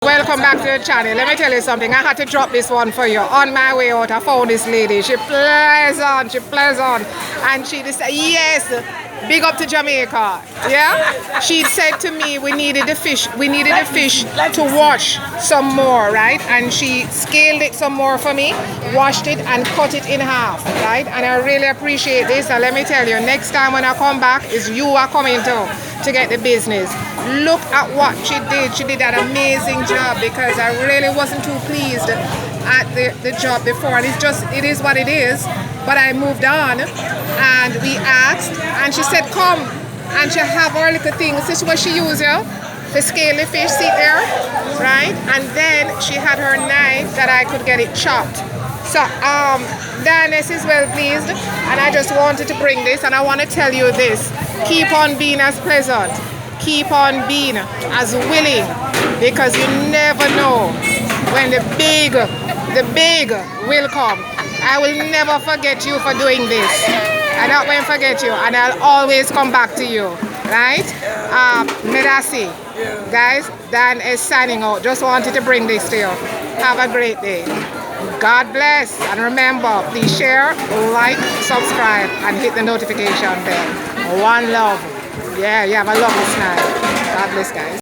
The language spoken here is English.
Welcome back to the channel. Let me tell you something. I had to drop this one for you. On my way out, I found this lady. She pleasant. And she just said, yes, big up to Jamaica. Yeah? She said to me, we needed the fish to wash some more, right? And she scaled it some more for me, washed it and cut it in half, right? And I really appreciate this. And let me tell you, next time when I come back, is you are coming to get the business. Look at what she did. She did an amazing job because I really wasn't too pleased at the job before, and it is what it is. But I moved on and we asked and she said come, and she have her little thing. This is what she used to scale the fish, see there, right? And then she had her knife that I could get it chopped. So Diane is well pleased, and I just wanted to bring this, and I want to tell you this: keep on being as pleasant, keep on being as willing, because you never know when the big will come. I will never forget you for doing this. I not going to forget you, and I'll always come back to you, right? Medasi, guys, Dan is signing out. Just wanted to bring this to you. Have a great day. God bless, and remember, please share, like, subscribe, and hit the notification bell. One love. Yeah, you have a lovely night. God bless, guys.